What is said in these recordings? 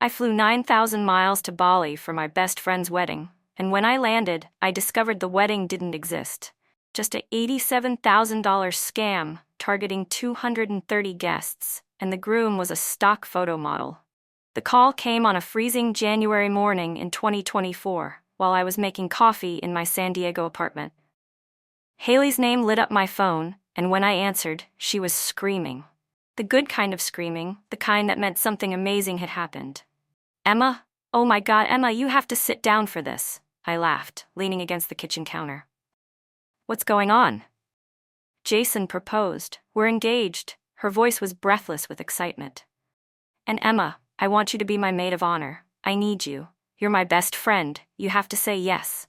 I flew 9,000 miles to Bali for my best friend's wedding, and when I landed, I discovered the wedding didn't exist. Just a $87,000 scam targeting 230 guests, and the groom was a stock photo model. The call came on a freezing January morning in 2024, while I was making coffee in my San Diego apartment. Hailey's name lit up my phone, and when I answered, she was screaming. The good kind of screaming, the kind that meant something amazing had happened. "Emma? Oh my God, Emma, you have to sit down for this," I laughed, leaning against the kitchen counter. "What's going on?" "Jason proposed. We're engaged." Her voice was breathless with excitement. "And Emma, I want you to be my maid of honor. I need you. You're my best friend. You have to say yes."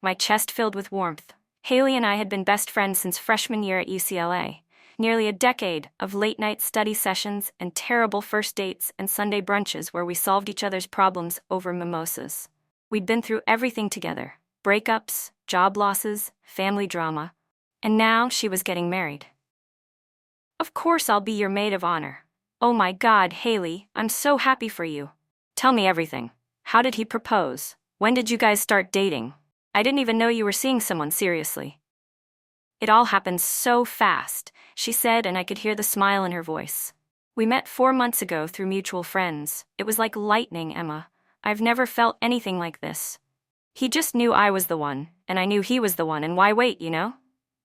My chest filled with warmth. Hailey and I had been best friends since freshman year at UCLA. Nearly a decade of late-night study sessions and terrible first dates and Sunday brunches where we solved each other's problems over mimosas. We'd been through everything together: breakups, job losses, family drama. And now she was getting married. "Of course I'll be your maid of honor." "Oh my God, Hailey, I'm so happy for you. Tell me everything. How did he propose? When did you guys start dating? I didn't even know you were seeing someone seriously." "It all happened so fast," she said, and I could hear the smile in her voice. "We met 4 months ago through mutual friends. It was like lightning, Emma. I've never felt anything like this. He just knew I was the one, and I knew he was the one, and why wait, you know?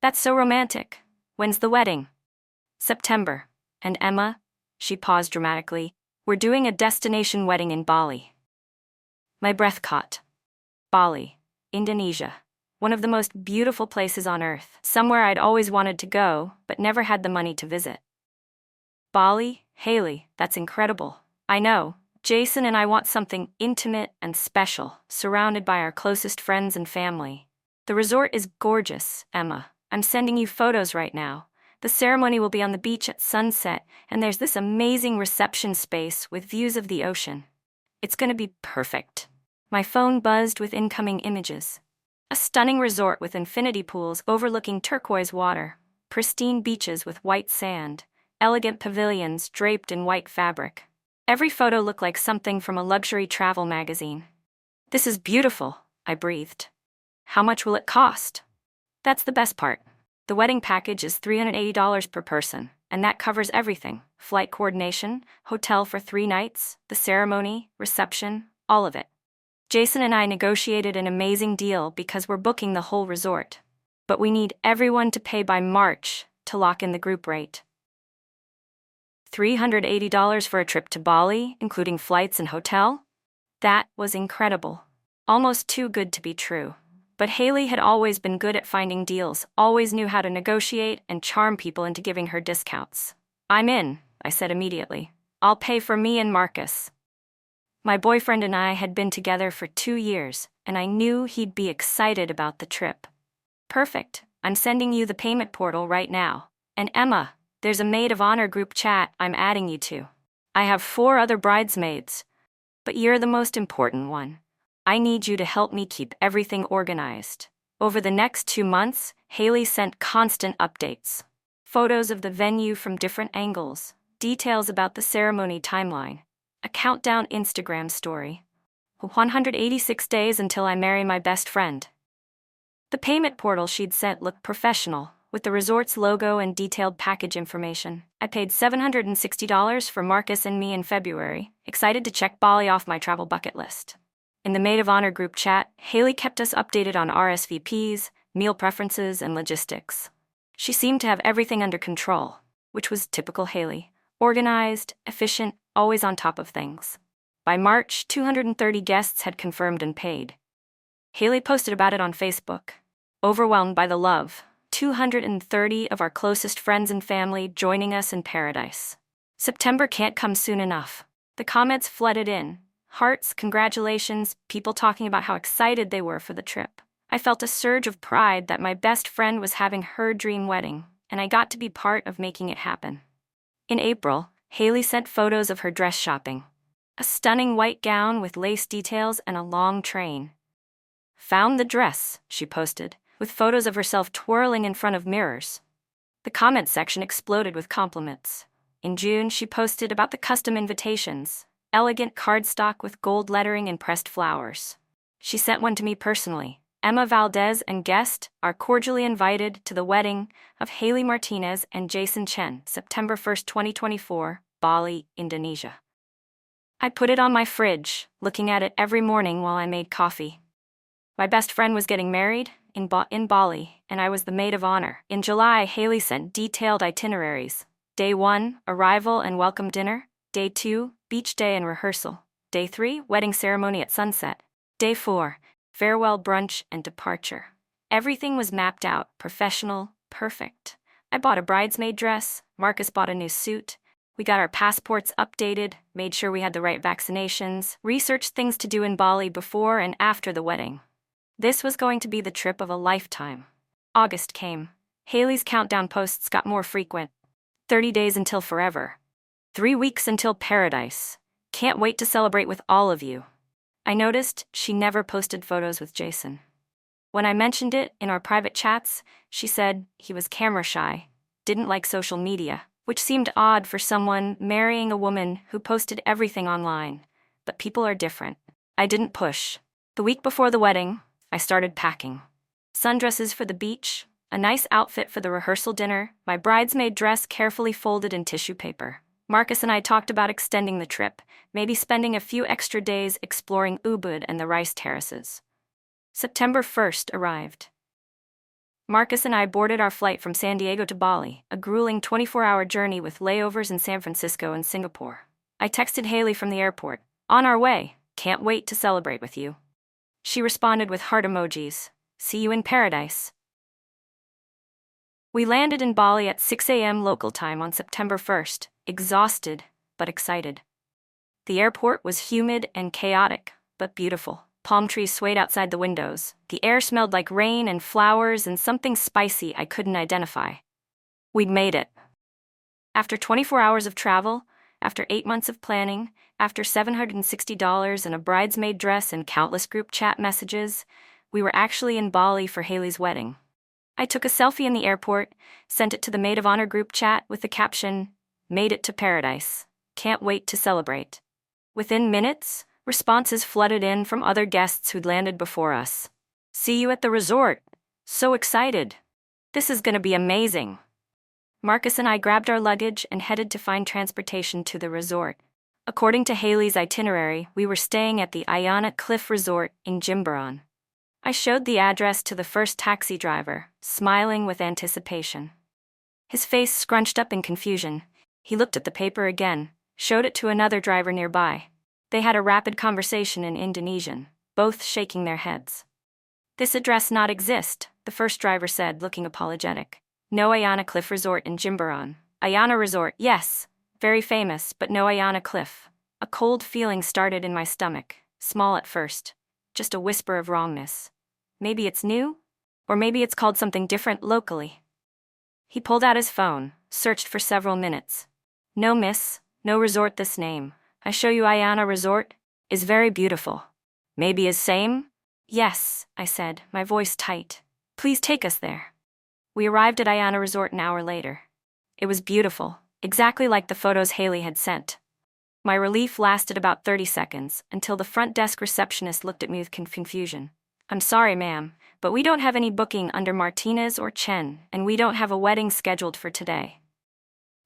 That's so romantic. When's the wedding?" "September. And Emma," she paused dramatically, "we're doing a destination wedding in Bali." My breath caught. Bali, Indonesia. One of the most beautiful places on earth, somewhere I'd always wanted to go, but never had the money to visit. "Bali, Hailey, that's incredible. I know. Jason and I want something intimate and special, surrounded by our closest friends and family. The resort is gorgeous, Emma. I'm sending you photos right now. The ceremony will be on the beach at sunset, and there's this amazing reception space with views of the ocean. It's going to be perfect." My phone buzzed with incoming images. A stunning resort with infinity pools overlooking turquoise water, pristine beaches with white sand, elegant pavilions draped in white fabric. Every photo looked like something from a luxury travel magazine. "This is beautiful," I breathed. "How much will it cost?" "That's the best part. The wedding package is $380 per person, and that covers everything: flight coordination, hotel for 3 nights, the ceremony, reception, all of it. Jason and I negotiated an amazing deal because we're booking the whole resort. But we need everyone to pay by March to lock in the group rate." $380 for a trip to Bali, including flights and hotel? That was incredible. Almost too good to be true. But Hailey had always been good at finding deals, always knew how to negotiate and charm people into giving her discounts. "I'm in," I said immediately. "I'll pay for me and Marcus." My boyfriend and I had been together for 2 years, and I knew he'd be excited about the trip. "Perfect. I'm sending you the payment portal right now. And Emma, there's a maid of honor group chat I'm adding you to. I have 4 other bridesmaids. But you're the most important one. I need you to help me keep everything organized." Over the next 2 months, Hailey sent constant updates. Photos of the venue from different angles, details about the ceremony timeline, a countdown Instagram story. 186 days until I marry my best friend. The payment portal she'd sent looked professional, with the resort's logo and detailed package information. I paid $760 for Marcus and me in February, excited to check Bali off my travel bucket list. In the Maid of Honor group chat, Hailey kept us updated on RSVPs, meal preferences, and logistics. She seemed to have everything under control, which was typical Hailey. Organized, efficient, always on top of things. By March, 230 guests had confirmed and paid. Hailey posted about it on Facebook. "Overwhelmed by the love. 230 of our closest friends and family joining us in paradise. September can't come soon enough." The comments flooded in. Hearts, congratulations, people talking about how excited they were for the trip. I felt a surge of pride that my best friend was having her dream wedding, and I got to be part of making it happen. In April, Hailey sent photos of her dress shopping. A stunning white gown with lace details and a long train. "Found the dress," she posted, with photos of herself twirling in front of mirrors. The comment section exploded with compliments. In June, she posted about the custom invitations. elegant cardstock with gold lettering and pressed flowers. She sent one to me personally. Emma Valdez and guest are cordially invited to the wedding of Hailey Martinez and Jason Chen, September 1st, 2024, Bali, Indonesia. I put it on my fridge, looking at it every morning while I made coffee. My best friend was getting married in Bali, and I was the maid of honor. In July, Hailey sent detailed itineraries. Day 1, arrival and welcome dinner. Day 2, beach day and rehearsal. Day 3, wedding ceremony at sunset. Day 4, farewell brunch and departure. Everything was mapped out, professional, perfect. I bought a bridesmaid dress, Marcus bought a new suit. We got our passports updated, made sure we had the right vaccinations, researched things to do in Bali before and after the wedding. This was going to be the trip of a lifetime. August came. Hailey's countdown posts got more frequent. 30 days until forever. 3 weeks until paradise. Can't wait to celebrate with all of you. I noticed she never posted photos with Jason. When I mentioned it in our private chats, she said he was camera shy, didn't like social media, which seemed odd for someone marrying a woman who posted everything online. But people are different. I didn't push. The week before the wedding, I started packing. Sundresses for the beach, a nice outfit for the rehearsal dinner, my bridesmaid dress carefully folded in tissue paper. Marcus and I talked about extending the trip, maybe spending a few extra days exploring Ubud and the rice terraces. September 1st arrived. Marcus and I boarded our flight from San Diego to Bali, a grueling 24-hour journey with layovers in San Francisco and Singapore. I texted Hailey from the airport, "On our way, can't wait to celebrate with you." She responded with heart emojis, "See you in paradise." We landed in Bali at 6 a.m. local time on September 1st, exhausted but excited. The airport was humid and chaotic, but beautiful. Palm trees swayed outside the windows. The air smelled like rain and flowers and something spicy I couldn't identify. We'd made it. After 24 hours of travel, after 8 months of planning, after $760 and a bridesmaid dress and countless group chat messages, we were actually in Bali for Hailey's wedding. I took a selfie in the airport, sent it to the Maid of Honor group chat with the caption, "Made it to paradise. Can't wait to celebrate." Within minutes, responses flooded in from other guests who'd landed before us. "See you at the resort. So excited. This is gonna be amazing." Marcus and I grabbed our luggage and headed to find transportation to the resort. According to Hailey's itinerary, we were staying at the Ayana Cliff Resort in Jimbaran. I showed the address to the first taxi driver, smiling with anticipation. His face scrunched up in confusion. He looked at the paper again, showed it to another driver nearby. They had a rapid conversation in Indonesian, both shaking their heads. "This address not exist," the first driver said, looking apologetic. "No Ayana Cliff Resort in Jimbaran. Ayana Resort, yes, very famous, but no Ayana Cliff." A cold feeling started in my stomach, small at first, just a whisper of wrongness. Maybe it's new? Or maybe it's called something different locally. He pulled out his phone, searched for several minutes. "No miss, no resort this name. I show you Ayana Resort. Is very beautiful. Maybe is same?" "Yes," I said, my voice tight. "Please take us there." We arrived at Ayana Resort an hour later. It was beautiful, exactly like the photos Hailey had sent. My relief lasted about 30 seconds, until the front desk receptionist looked at me with confusion. "I'm sorry, ma'am, but we don't have any booking under Martinez or Chen, and we don't have a wedding scheduled for today."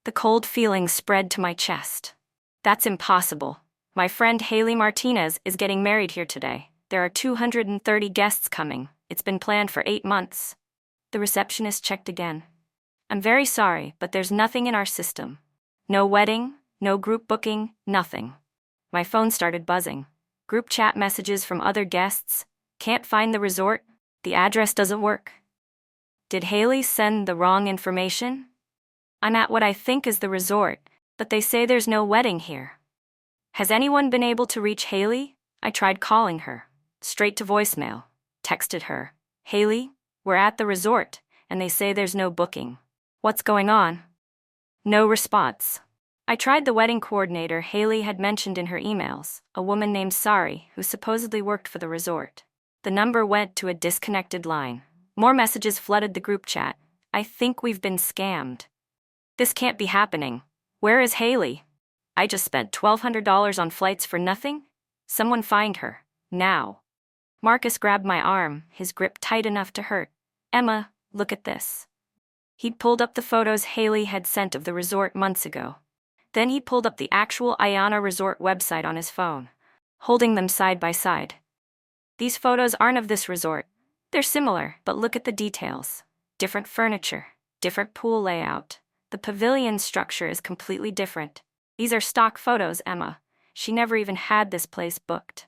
The cold feeling spread to my chest. "That's impossible. My friend Hailey Martinez is getting married here today. There are 230 guests coming. It's been planned for 8 months. The receptionist checked again. "I'm very sorry, but there's nothing in our system. No wedding, no group booking, nothing." My phone started buzzing. Group chat messages from other guests. "Can't find the resort. The address doesn't work." Did Hailey send the wrong information? "I'm at what I think is the resort, but they say there's no wedding here." Has anyone been able to reach Hailey? I tried calling her. Straight to voicemail. Texted her. "Hailey, we're at the resort, and they say there's no booking. What's going on?" No response. I tried the wedding coordinator Hailey had mentioned in her emails, a woman named Sari, who supposedly worked for the resort. The number went to a disconnected line. More messages flooded the group chat. "I think we've been scammed. This can't be happening. Where is Hailey?" I just spent $1,200 on flights for nothing? Someone find her, now. Marcus grabbed my arm, his grip tight enough to hurt. Emma, look at this. He'd pulled up the photos Hailey had sent of the resort months ago. Then he pulled up the actual Ayana Resort website on his phone, holding them side by side. These photos aren't of this resort. They're similar, but look at the details. Different furniture, different pool layout. The pavilion structure is completely different. These are stock photos, Emma. She never even had this place booked.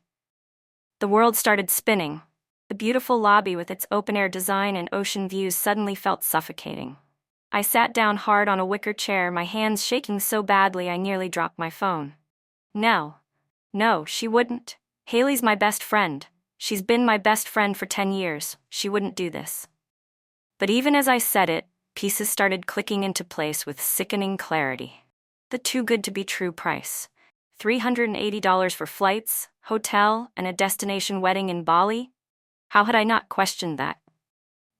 The world started spinning. The beautiful lobby with its open-air design and ocean views suddenly felt suffocating. I sat down hard on a wicker chair, my hands shaking so badly I nearly dropped my phone. No, she wouldn't. Hailey's my best friend. She's been my best friend for 10 years. She wouldn't do this. But even as I said it, pieces started clicking into place with sickening clarity. The too good to be true price. $380 for flights, hotel, and a destination wedding in Bali? How had I not questioned that?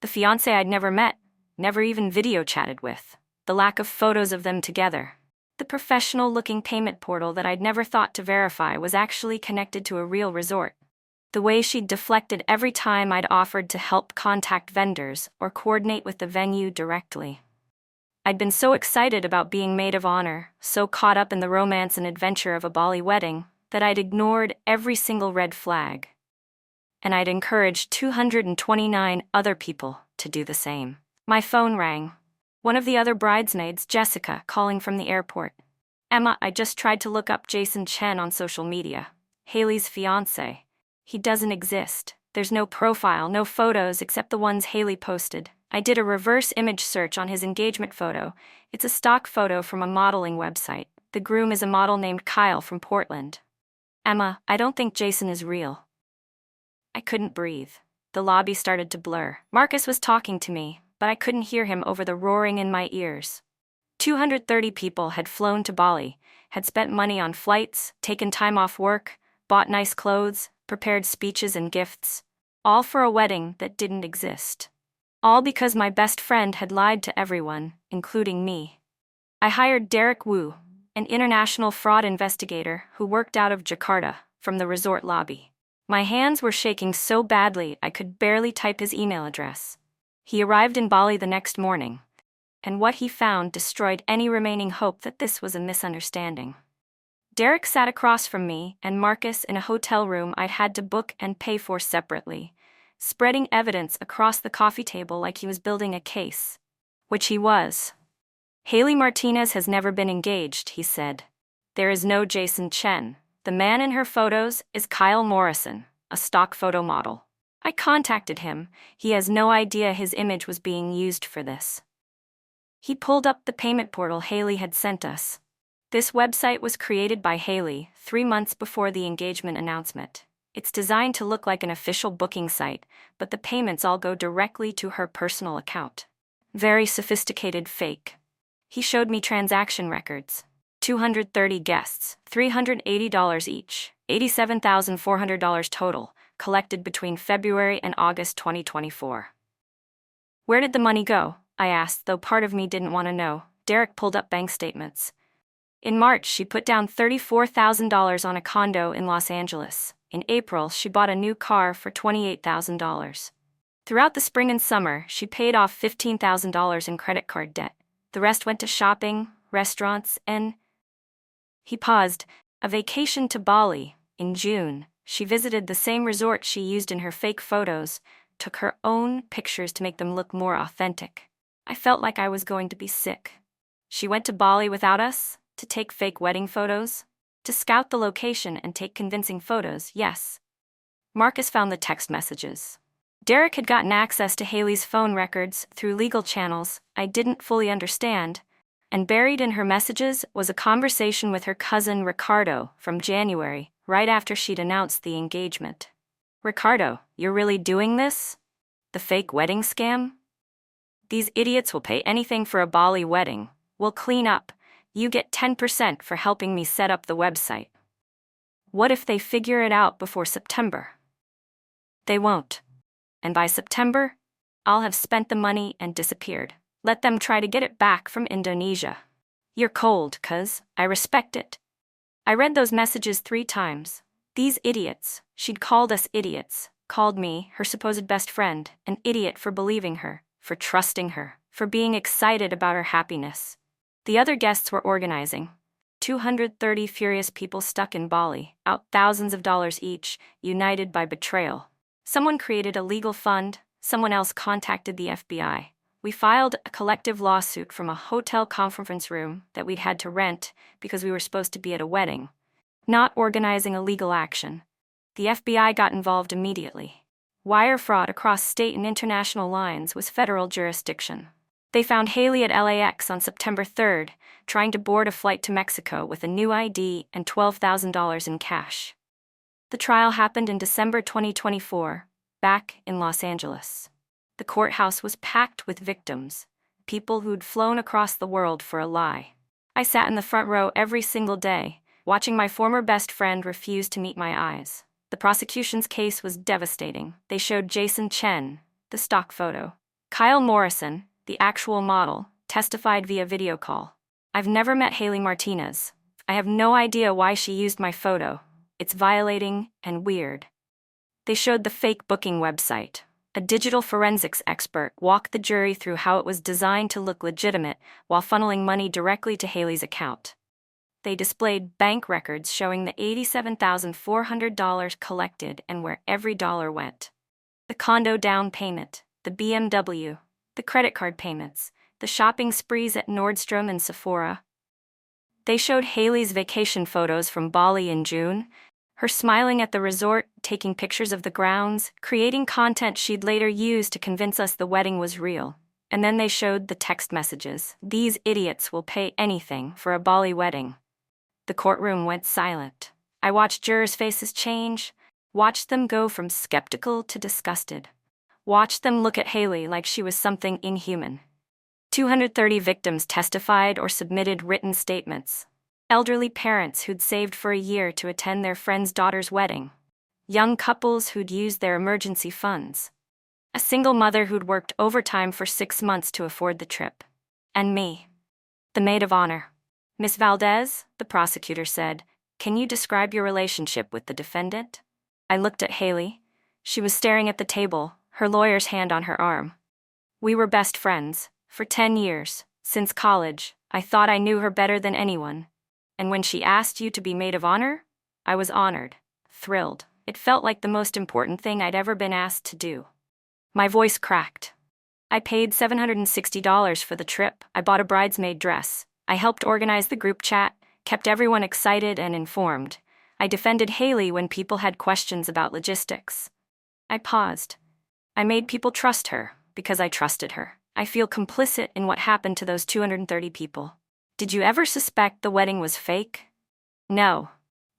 The fiancé I'd never met, never even video chatted with. The lack of photos of them together. The professional-looking payment portal that I'd never thought to verify was actually connected to a real resort. The way she'd deflected every time I'd offered to help contact vendors or coordinate with the venue directly. I'd been so excited about being maid of honor, so caught up in the romance and adventure of a Bali wedding, that I'd ignored every single red flag. And I'd encouraged 229 other people to do the same. My phone rang. One of the other bridesmaids, Jessica, calling from the airport. Emma, I just tried to look up Chen on social media. Hailey's fiancé. He doesn't exist. There's no profile, no photos except the ones Hailey posted. I did a reverse image search on his engagement photo. It's a stock photo from a modeling website. The groom is a model named Kyle from Portland. Emma, I don't think Jason is real. I couldn't breathe. The lobby started to blur. Marcus was talking to me, but I couldn't hear him over the roaring in my ears. 230 people had flown to Bali, had spent money on flights, taken time off work, bought nice clothes, prepared speeches and gifts, all for a wedding that didn't exist. All because my best friend had lied to everyone, including me. I hired Derek Wu, an international fraud investigator who worked out of Jakarta, from the resort lobby. My hands were shaking so badly I could barely type his email address. He arrived in Bali the next morning, and what he found destroyed any remaining hope that this was a misunderstanding. Derek sat across from me and Marcus in a hotel room I'd had to book and pay for separately, spreading evidence across the coffee table like he was building a case. Which he was. Hailey Martinez has never been engaged, he said. There is no Jason Chen. The man in her photos is Kyle Morrison, a stock photo model. I contacted him. He has no idea his image was being used for this. He pulled up the payment portal Hailey had sent us. This website was created by Hailey 3 months before the engagement announcement. It's designed to look like an official booking site, but the payments all go directly to her personal account. Very sophisticated fake. He showed me transaction records. 230 guests, $380 each, $87,400 total, collected between February and August 2024. Where did the money go? I asked, though part of me didn't want to know. Derek pulled up bank statements. In March, she put down $34,000 on a condo in Los Angeles. In April, she bought a new car for $28,000. Throughout the spring and summer, she paid off $15,000 in credit card debt. The rest went to shopping, restaurants, and... He paused. A vacation to Bali. In June, she visited the same resort she used in her fake photos, took her own pictures to make them look more authentic. I felt like I was going to be sick. She went to Bali without us, to take fake wedding photos, to scout the location and take convincing photos, yes. Marcus found the text messages. Derek had gotten access to Hailey's phone records through legal channels I didn't fully understand, and buried in her messages was a conversation with her cousin Ricardo from January, right after she'd announced the engagement. Ricardo, you're really doing this? The fake wedding scam? These idiots will pay anything for a Bali wedding. We'll clean up. You get 10% for helping me set up the website. What if they figure it out before September? They won't. And by September, I'll have spent the money and disappeared. Let them try to get it back from Indonesia. You're cold, cuz I respect it. I read those messages 3 times. These idiots, she'd called us idiots, called me, her supposed best friend, an idiot for believing her, for trusting her, for being excited about her happiness. The other guests were organizing. 230 furious people stuck in Bali, out thousands of dollars each, united by betrayal. Someone created a legal fund, someone else contacted the FBI. We filed a collective lawsuit from a hotel conference room that we'd had to rent because we were supposed to be at a wedding, not organizing a legal action. The FBI got involved immediately. Wire fraud across state and international lines was federal jurisdiction. They found Hailey at LAX on September 3rd, trying to board a flight to Mexico with a new ID and $12,000 in cash. The trial happened in December 2024, back in Los Angeles. The courthouse was packed with victims, people who'd flown across the world for a lie. I sat in the front row every single day, watching my former best friend refuse to meet my eyes. The prosecution's case was devastating. They showed Chen, the stock photo. Kyle Morrison, the actual model, testified via video call. I've never met Hailey Martinez. I have no idea why she used my photo. It's violating and weird. They showed the fake booking website. A digital forensics expert walked the jury through how it was designed to look legitimate while funneling money directly to Hailey's account. They displayed bank records showing the $87,400 collected and where every dollar went. The condo down payment, the BMW, the credit card payments, the shopping sprees at Nordstrom and Sephora. They showed Hailey's vacation photos from Bali in June, her smiling at the resort, taking pictures of the grounds, creating content she'd later use to convince us the wedding was real. And then they showed the text messages. These idiots will pay anything for a Bali wedding. The courtroom went silent. I watched jurors' faces change, watched them go from skeptical to disgusted, watched them look at Hailey like she was something inhuman. 230 victims testified or submitted written statements. Elderly parents who'd saved for a year to attend their friend's daughter's wedding. Young couples who'd used their emergency funds. A single mother who'd worked overtime for 6 months to afford the trip. And me, the maid of honor. Miss Valdez, the prosecutor said, "Can you describe your relationship with the defendant?" I looked at Hailey. She was staring at the table, her lawyer's hand on her arm. We were best friends, for 10 years, since college. I thought I knew her better than anyone. And when she asked you to be maid of honor, I was honored, thrilled. It felt like the most important thing I'd ever been asked to do. My voice cracked. I paid $760 for the trip. I bought a bridesmaid dress. I helped organize the group chat, kept everyone excited and informed. I defended Hailey when people had questions about logistics. I paused. I made people trust her because I trusted her. I feel complicit in what happened to those 230 people. Did you ever suspect the wedding was fake? No.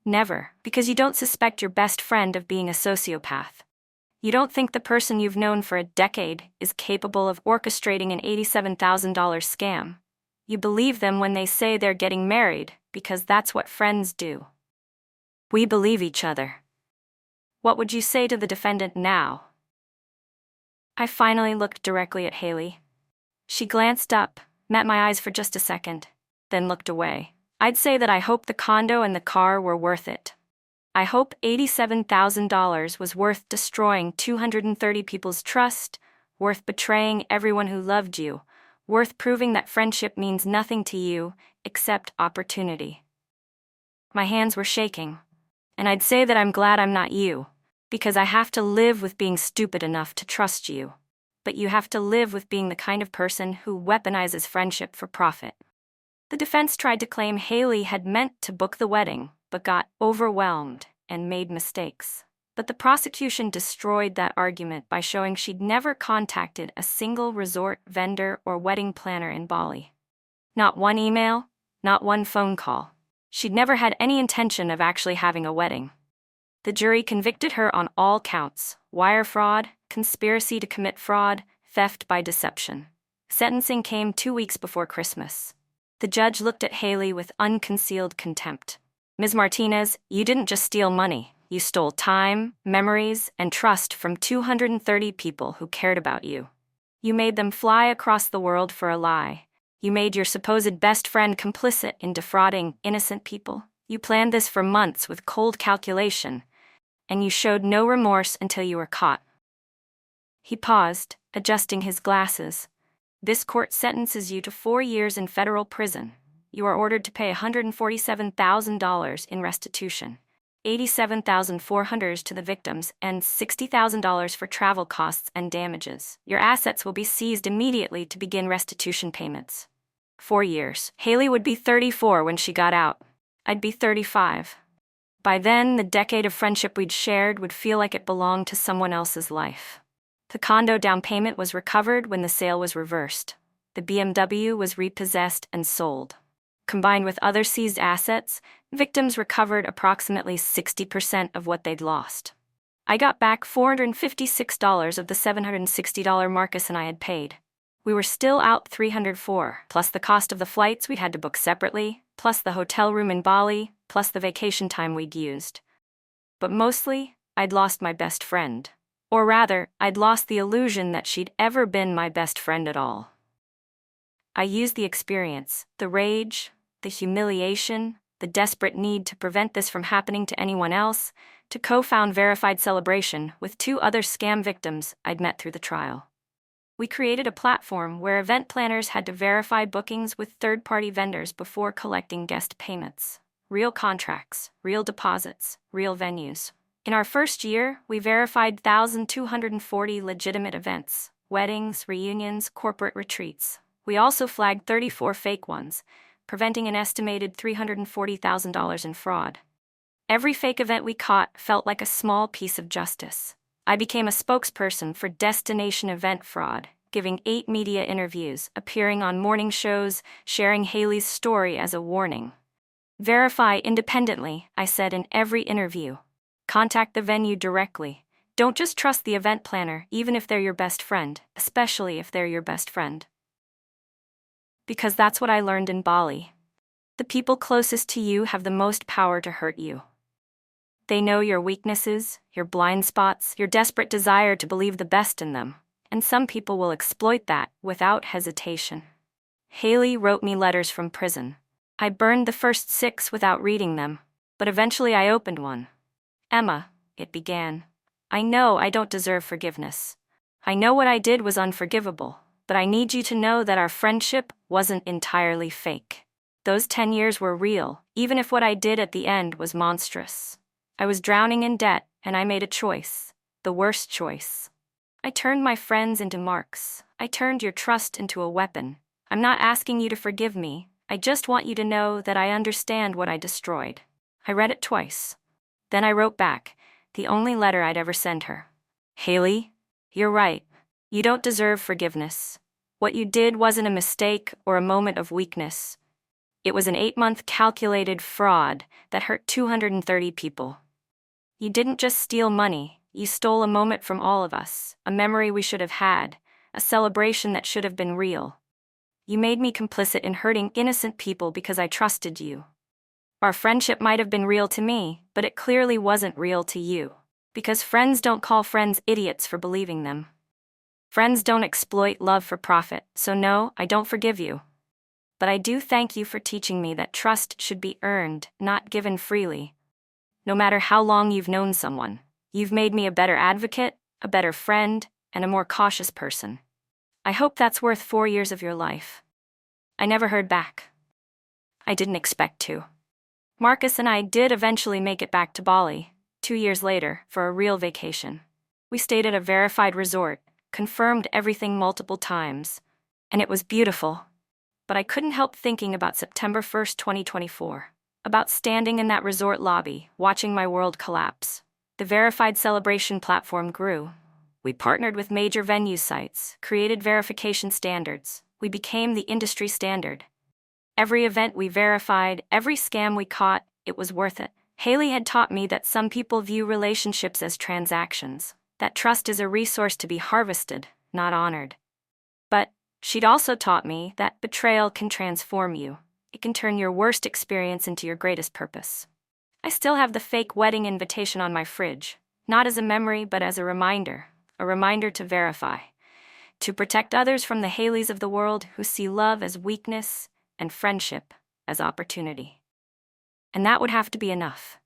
Never, because you don't suspect your best friend of being a sociopath. You don't think the person you've known for a decade is capable of orchestrating an $87,000 scam. You believe them when they say they're getting married, because that's what friends do. We believe each other. What would you say to the defendant now? I finally looked directly at Hailey. She glanced up, met my eyes for just a second, then looked away. I'd say that I hope the condo and the car were worth it. I hope $87,000 was worth destroying 230 people's trust, worth betraying everyone who loved you, worth proving that friendship means nothing to you except opportunity. My hands were shaking, and I'd say that I'm glad I'm not you, because I have to live with being stupid enough to trust you. But you have to live with being the kind of person who weaponizes friendship for profit. The defense tried to claim Hailey had meant to book the wedding, but got overwhelmed and made mistakes. But the prosecution destroyed that argument by showing she'd never contacted a single resort vendor or wedding planner in Bali. Not one email, not one phone call. She'd never had any intention of actually having a wedding. The jury convicted her on all counts: wire fraud, conspiracy to commit fraud, theft by deception. Sentencing came 2 weeks before Christmas. The judge looked at Hailey with unconcealed contempt. Ms. Martinez, you didn't just steal money. You stole time, memories, and trust from 230 people who cared about you. You made them fly across the world for a lie. You made your supposed best friend complicit in defrauding innocent people. You planned this for months with cold calculation, and you showed no remorse until you were caught. He paused, adjusting his glasses. This court sentences you to 4 years in federal prison. You are ordered to pay $147,000 in restitution, $87,400 to the victims, and $60,000 for travel costs and damages. Your assets will be seized immediately to begin restitution payments. 4 years. Hailey would be 34 when she got out. I'd be 35. By then, the decade of friendship we'd shared would feel like it belonged to someone else's life. The condo down payment was recovered when the sale was reversed. The BMW was repossessed and sold. Combined with other seized assets, victims recovered approximately 60% of what they'd lost. I got back $456 of the $760 Marcus and I had paid. We were still out $304, plus the cost of the flights we had to book separately, plus the hotel room in Bali, plus the vacation time we'd used. But mostly, I'd lost my best friend. Or rather, I'd lost the illusion that she'd ever been my best friend at all. I used the experience, the rage, the humiliation, the desperate need to prevent this from happening to anyone else, to co-found Verified Celebration with 2 other scam victims I'd met through the trial. We created a platform where event planners had to verify bookings with third-party vendors before collecting guest payments. Real contracts, real deposits, real venues. In our first year, we verified 1,240 legitimate events, weddings, reunions, corporate retreats. We also flagged 34 fake ones, preventing an estimated $340,000 in fraud. Every fake event we caught felt like a small piece of justice. I became a spokesperson for destination event fraud, giving 8 media interviews, appearing on morning shows, sharing Hailey's story as a warning. Verify independently, I said in every interview. Contact the venue directly. Don't just trust the event planner, even if they're your best friend, especially if they're your best friend. Because that's what I learned in Bali. The people closest to you have the most power to hurt you. They know your weaknesses, your blind spots, your desperate desire to believe the best in them, and some people will exploit that without hesitation. Hailey wrote me letters from prison. I burned the first 6 without reading them, but eventually I opened one. Emma, it began. I know I don't deserve forgiveness. I know what I did was unforgivable, but I need you to know that our friendship wasn't entirely fake. Those 10 years were real, even if what I did at the end was monstrous. I was drowning in debt, and I made a choice. The worst choice. I turned my friends into marks. I turned your trust into a weapon. I'm not asking you to forgive me. I just want you to know that I understand what I destroyed. I read it twice. Then I wrote back, the only letter I'd ever send her. Hailey, you're right. You don't deserve forgiveness. What you did wasn't a mistake or a moment of weakness. It was an 8-month calculated fraud that hurt 230 people. You didn't just steal money, you stole a moment from all of us, a memory we should have had, a celebration that should have been real. You made me complicit in hurting innocent people because I trusted you. Our friendship might have been real to me, but it clearly wasn't real to you. Because friends don't call friends idiots for believing them. Friends don't exploit love for profit, so no, I don't forgive you. But I do thank you for teaching me that trust should be earned, not given freely. No matter how long you've known someone, you've made me a better advocate, a better friend, and a more cautious person. I hope that's worth 4 years of your life. I never heard back. I didn't expect to. Marcus and I did eventually make it back to Bali, 2 years later, for a real vacation. We stayed at a verified resort, confirmed everything multiple times, and it was beautiful. But I couldn't help thinking about September 1st, 2024, about standing in that resort lobby, watching my world collapse. The Verified Celebration platform grew. We partnered with major venue sites, created verification standards. We became the industry standard. Every event we verified, every scam we caught, it was worth it. Hailey had taught me that some people view relationships as transactions, that trust is a resource to be harvested, not honored. But she'd also taught me that betrayal can transform you. It can turn your worst experience into your greatest purpose. I still have the fake wedding invitation on my fridge, not as a memory but as a reminder to verify, to protect others from the Haileys of the world who see love as weakness and friendship as opportunity. and that would have to be enough.